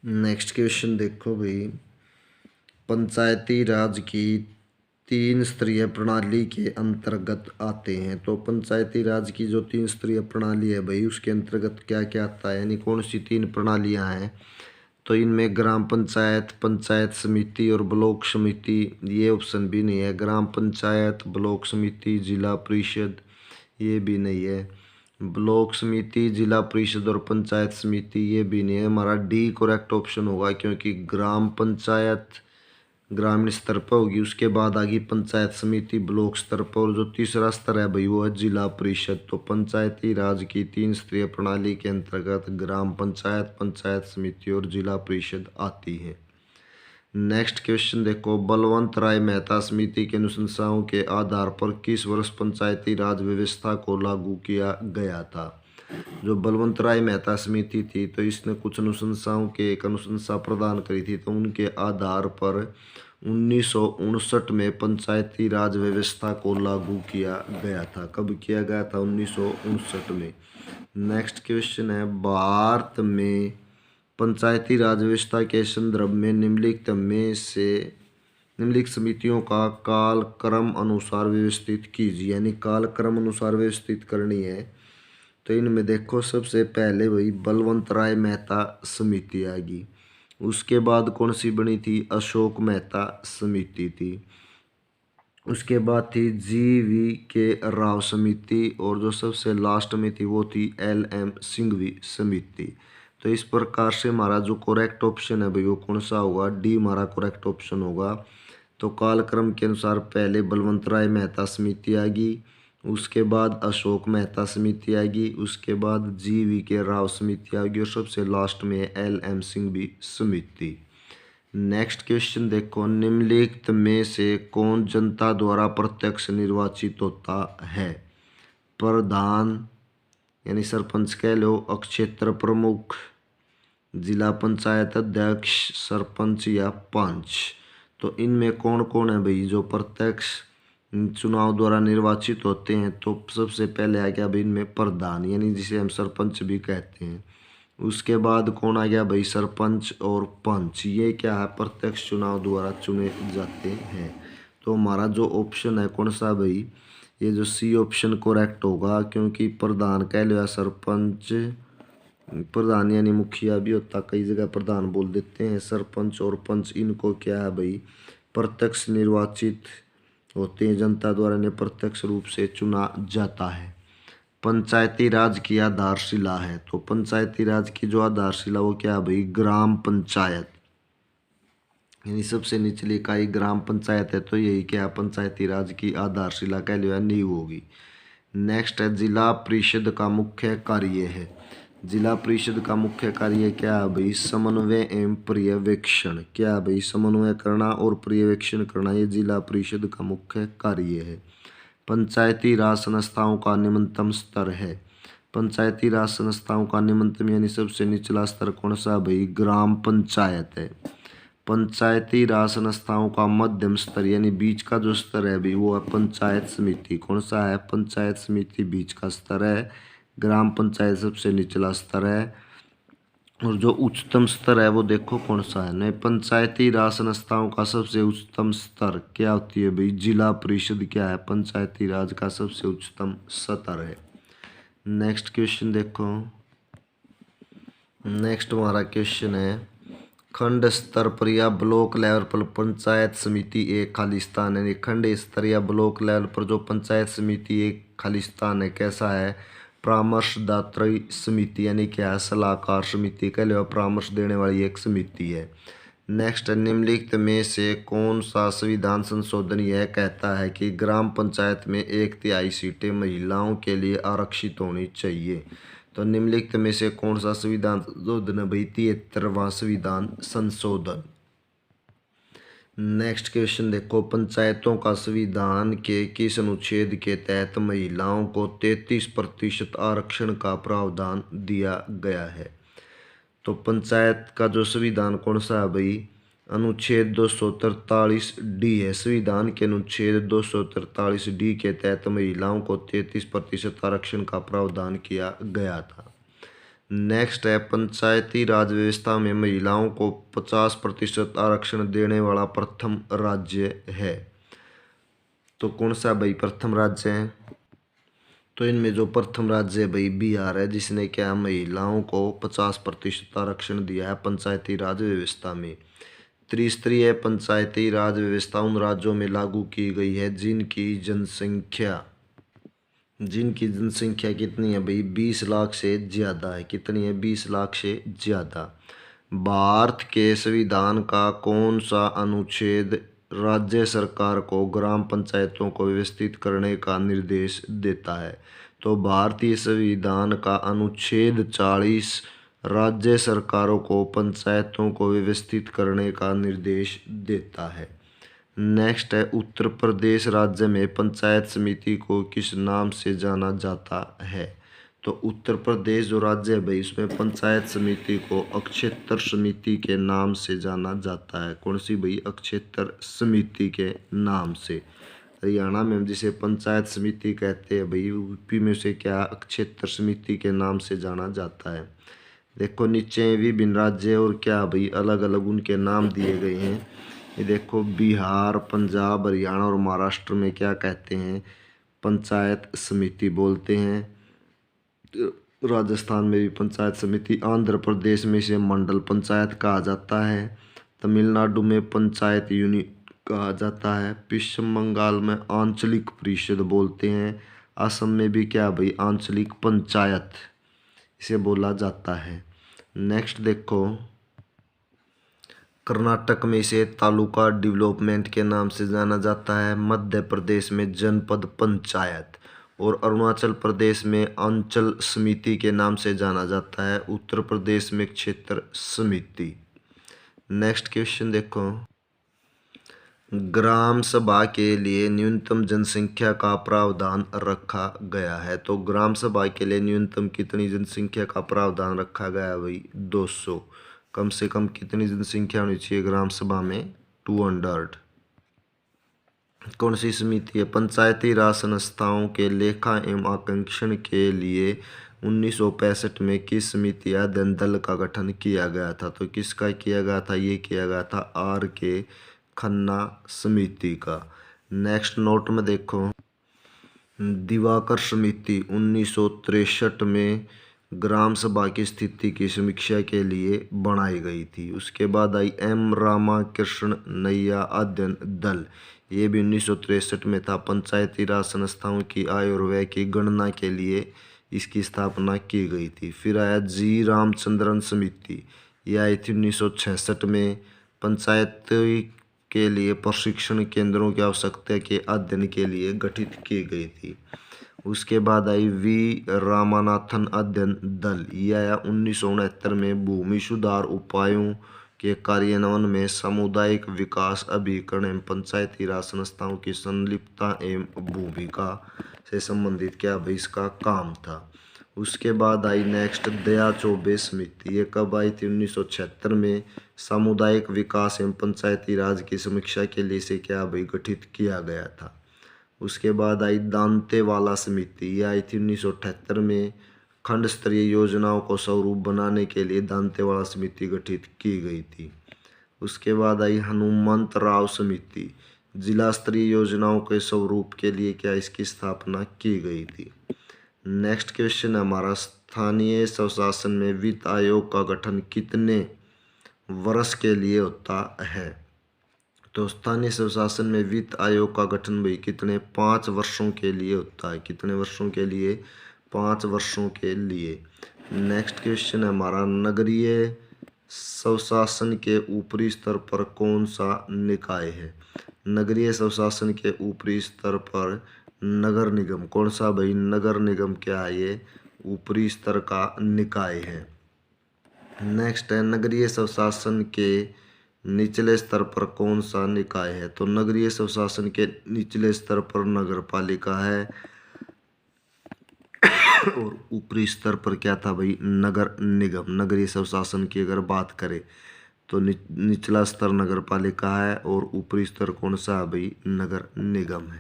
Next question देखो भाई। पंचायती राज की तीन स्तरीय प्रणाली के अंतर्गत आते हैं। तो पंचायती राज की जो तीन स्तरीय प्रणाली है भाई, उसके अंतर्गत क्या क्या आता है, यानी कौन सी तीन प्रणालियां हैं। तो इनमें ग्राम पंचायत, पंचायत समिति और ब्लॉक समिति, ये ऑप्शन भी नहीं है। ग्राम पंचायत, ब्लॉक समिति, जिला परिषद, ये भी नहीं है। ब्लॉक समिति, जिला परिषद और पंचायत समिति, ये भी नहीं है। हमारा डी करेक्ट ऑप्शन होगा, क्योंकि ग्राम पंचायत ग्रामीण स्तर पर होगी, उसके बाद आगी पंचायत समिति ब्लॉक स्तर पर, और जो तीसरा स्तर है भाई वो है जिला परिषद। तो पंचायती राज की तीन स्तरीय प्रणाली के अंतर्गत ग्राम पंचायत, पंचायत समिति और जिला परिषद आती है। नेक्स्ट क्वेश्चन देखो। बलवंत राय मेहता समिति के अनुशंसाओं के आधार पर किस वर्ष पंचायती राज व्यवस्था को लागू किया गया था। जो बलवंत राय मेहता समिति थी, तो इसने कुछ अनुशंसाओं के एक अनुशंसा प्रदान करी थी, तो उनके आधार पर 1959 में पंचायती राज व्यवस्था को लागू किया गया था। कब किया गया था? 1959 में। नेक्स्ट क्वेश्चन है। भारत में पंचायती राज व्यवस्था के संदर्भ में निम्नलिखित समितियों का कालक्रम अनुसार व्यवस्थित कीजिए, यानी कालक्रम अनुसार व्यवस्थित करनी है। तो इनमें देखो, सबसे पहले वही बलवंत राय मेहता समिति आएगी। उसके बाद कौन सी बनी थी? अशोक मेहता समिति थी। उसके बाद थी GV राव समिति, और जो सबसे लास्ट में थी वो थी LM सिंघवी समिति। तो इस प्रकार से हमारा जो करेक्ट ऑप्शन है भाई वो कौन सा होगा? डी हमारा करेक्ट ऑप्शन होगा। तो कालक्रम के अनुसार पहले बलवंत राय मेहता समिति आएगी, उसके बाद अशोक मेहता समिति आएगी, उसके बाद GV राव समिति आएगी, और सबसे लास्ट में LM सिंघवी समिति। नेक्स्ट क्वेश्चन देखो। निम्नलिखित में से कौन जनता द्वारा प्रत्यक्ष निर्वाचित होता है? प्रधान यानी सरपंच कह लो, क्षेत्र प्रमुख, जिला पंचायत अध्यक्ष, सरपंच या पंच। तो इनमें कौन कौन है भाई जो प्रत्यक्ष चुनाव द्वारा निर्वाचित होते हैं? तो सबसे पहले आ गया भाई इनमें प्रधान, यानी जिसे हम सरपंच भी कहते हैं। उसके बाद कौन आ गया भाई? सरपंच और पंच। ये क्या है? प्रत्यक्ष चुनाव द्वारा चुने जाते हैं। तो हमारा जो ऑप्शन है कौन सा भाई? ये जो सी ऑप्शन करेक्ट होगा, क्योंकि प्रधान कह लो या सरपंच, प्रधान यानी मुखिया भी होता, कई जगह प्रधान बोल देते हैं। सरपंच और पंच, इनको क्या है भाई? प्रत्यक्ष निर्वाचित होते हैं, जनता द्वारा इन्हें प्रत्यक्ष रूप से चुना जाता है। पंचायती राज की आधारशिला है। तो पंचायती राज की जो आधारशिला वो क्या है भाई? ग्राम पंचायत, यानी सबसे निचली इकाई ग्राम पंचायत है। तो यही क्या है? पंचायती राज की आधारशिला कह लो या नींव होगी। नेक्स्ट है। जिला परिषद का मुख्य कार्य है। जिला परिषद का मुख्य कार्य क्या है भाई? समन्वय एवं पर्यवेक्षण। क्या है भाई? समन्वय करना और पर्यवेक्षण करना, ये जिला परिषद का मुख्य कार्य है। पंचायती राज संस्थाओं का निम्नतम स्तर है। पंचायती राज संस्थाओं का निम्नतम यानी सबसे निचला स्तर कौन सा भाई? ग्राम पंचायत है। पंचायती राज संस्थाओं का मध्यम स्तर यानी बीच का जो स्तर है भाई वो है पंचायत समिति। कौन सा है? पंचायत समिति बीच का स्तर है। ग्राम पंचायत सबसे निचला स्तर है। और जो उच्चतम स्तर है वो देखो कौन सा है? नहीं, पंचायती राज संस्थाओं का सबसे उच्चतम स्तर क्या होती है भाई? जिला परिषद क्या है? पंचायती राज का सबसे उच्चतम स्तर है। नेक्स्ट क्वेश्चन देखो। नेक्स्ट हमारा क्वेश्चन है। खंड स्तर पर या ब्लॉक लेवल पर पंचायत समिति एक खाली स्थान है। खंड स्तर या ब्लॉक लेवल पर जो पंचायत समिति एक खाली स्थान है, कैसा है? परामर्शदात्री समिति, यानी क्या है? सलाहकार समिति कह लो, परामर्श देने वाली एक समिति है। नेक्स्ट, निम्नलिखित में से कौन सा संविधान संशोधन यह कहता है कि ग्राम पंचायत में 1/3 सीटें महिलाओं के लिए आरक्षित होनी चाहिए? तो निम्नलिखित में से कौन सा संविधान संशोधन है भाई? 73वां संविधान संशोधन। नेक्स्ट क्वेश्चन देखो। पंचायतों का संविधान के किस अनुच्छेद के तहत महिलाओं को 33% आरक्षण का प्रावधान दिया गया है? तो पंचायत का जो संविधान कौन सा है भाई? अनुच्छेद 243D है। संविधान के अनुच्छेद 243D के तहत महिलाओं को 33% आरक्षण का प्रावधान किया गया था। नेक्स्ट है पंचायती राज व्यवस्था में महिलाओं को 50% आरक्षण देने वाला प्रथम राज्य है। तो कौन सा भाई प्रथम राज्य है? तो इनमें जो प्रथम राज्य है भाई बिहार है, जिसने क्या महिलाओं को 50% आरक्षण दिया है पंचायती राज व्यवस्था में। त्रिस्तरीय पंचायती राज व्यवस्था उन राज्यों में लागू की गई है जिनकी जनसंख्या कितनी है भाई 20 लाख से ज़्यादा है। कितनी है? 20 लाख से ज़्यादा। भारत के संविधान का कौन सा अनुच्छेद राज्य सरकार को ग्राम पंचायतों को व्यवस्थित करने का निर्देश देता है? तो भारतीय संविधान का अनुच्छेद 40 राज्य सरकारों को पंचायतों को व्यवस्थित करने का निर्देश देता है। नेक्स्ट है उत्तर प्रदेश राज्य में पंचायत समिति को किस नाम से जाना जाता है? तो उत्तर प्रदेश जो राज्य है भाई उसमें पंचायत समिति को अक्षेत्र समिति के नाम से जाना जाता है। कौन सी भाई? अक्षेत्र समिति के नाम से। हरियाणा में हम जिसे पंचायत समिति कहते हैं भाई, यूपी में उसे क्या अक्षेत्र समिति के नाम से जाना जाता है। देखो नीचे विभिन्न राज्य और क्या भाई अलग अलग उनके नाम दिए गए हैं। ये देखो बिहार, पंजाब, हरियाणा और महाराष्ट्र में क्या कहते हैं? पंचायत समिति बोलते हैं। राजस्थान में भी पंचायत समिति, आंध्र प्रदेश में इसे मंडल पंचायत कहा जाता है, तमिलनाडु में पंचायत यूनिट कहा जाता है, पश्चिम बंगाल में आंचलिक परिषद बोलते हैं, असम में भी क्या भाई आंचलिक पंचायत इसे बोला जाता है। नेक्स्ट देखो कर्नाटक में इसे तालुका डेवलपमेंट के नाम से जाना जाता है, मध्य प्रदेश में जनपद पंचायत और अरुणाचल प्रदेश में अंचल समिति के नाम से जाना जाता है, उत्तर प्रदेश में क्षेत्र समिति। नेक्स्ट क्वेश्चन देखो ग्राम सभा के लिए न्यूनतम जनसंख्या का प्रावधान रखा गया है। तो ग्राम सभा के लिए न्यूनतम कितनी जनसंख्या का प्रावधान रखा गया है भाई? 200। कम से कम कितनी जनसंख्या होनी चाहिए ग्राम सभा में? 200। कौन सी समिति है? पंचायती राज संस्थाओं के लेखा एवं आंकलन के लिए 1965 में किस समिति अध्ययन दल का गठन किया गया था? तो किसका किया गया था? ये किया गया था R.K. खन्ना समिति का। नेक्स्ट नोट में देखो दिवाकर समिति 1963 में ग्राम सभा की स्थिति की समीक्षा के लिए बनाई गई थी। उसके बाद आई M. रामाकृष्ण नैया अध्ययन दल, ये भी 1963 में था। पंचायती राज संस्थाओं की आय और व्यय की गणना के लिए इसकी स्थापना की गई थी। फिर आया G. रामचंद्रन समिति, यह आई थी 1966 में। पंचायत के लिए प्रशिक्षण केंद्रों की आवश्यकता के अध्ययन के लिए गठित की गई थी। उसके बाद आई V. रामनाथन अध्ययन दल, यह आया 1969 में। भूमि सुधार उपायों के कार्यान्वयन में सामुदायिक विकास अभिकरण एवं पंचायती राज संस्थाओं की संलिप्तता एवं भूमिका से संबंधित क्या भाई इसका काम था। उसके बाद आई नेक्स्ट दया चौबे समिति, ये कब आई थी? 1976 में। सामुदायिक विकास एवं पंचायती राज की समीक्षा के लिए इसे क्या भाई गठित किया गया था। उसके बाद आई दांतेवाला समिति, यह आई थी 1978 में। खंड स्तरीय योजनाओं को स्वरूप बनाने के लिए दांतेवाड़ा समिति गठित की गई थी। उसके बाद आई हनुमंत राव समिति, जिला स्तरीय योजनाओं के स्वरूप के लिए क्या इसकी स्थापना की गई थी। नेक्स्ट क्वेश्चन है हमारा स्थानीय स्वशासन में वित्त आयोग का गठन कितने वर्ष के लिए होता है? तो स्थानीय स्वशासन में वित्त आयोग का गठन भाई कितने 5 वर्षों के लिए होता है। कितने वर्षों के लिए? 5 वर्षों के लिए। नेक्स्ट क्वेश्चन है हमारा नगरीय स्वशासन के ऊपरी स्तर पर कौन सा निकाय है? नगरीय स्वशासन के ऊपरी स्तर पर नगर निगम। कौन सा भाई? नगर निगम क्या है? ये ऊपरी स्तर का निकाय है। नेक्स्ट है नगरीय स्वशासन के निचले स्तर पर कौन सा निकाय है? तो नगरीय स्वशासन के निचले स्तर पर नगर पालिका है और ऊपरी स्तर पर क्या था भाई? नगर निगम। नगरीय स्वशासन की अगर बात करें तो निचला स्तर नगर पालिका है और ऊपरी स्तर कौन सा है भाई? नगर निगम है।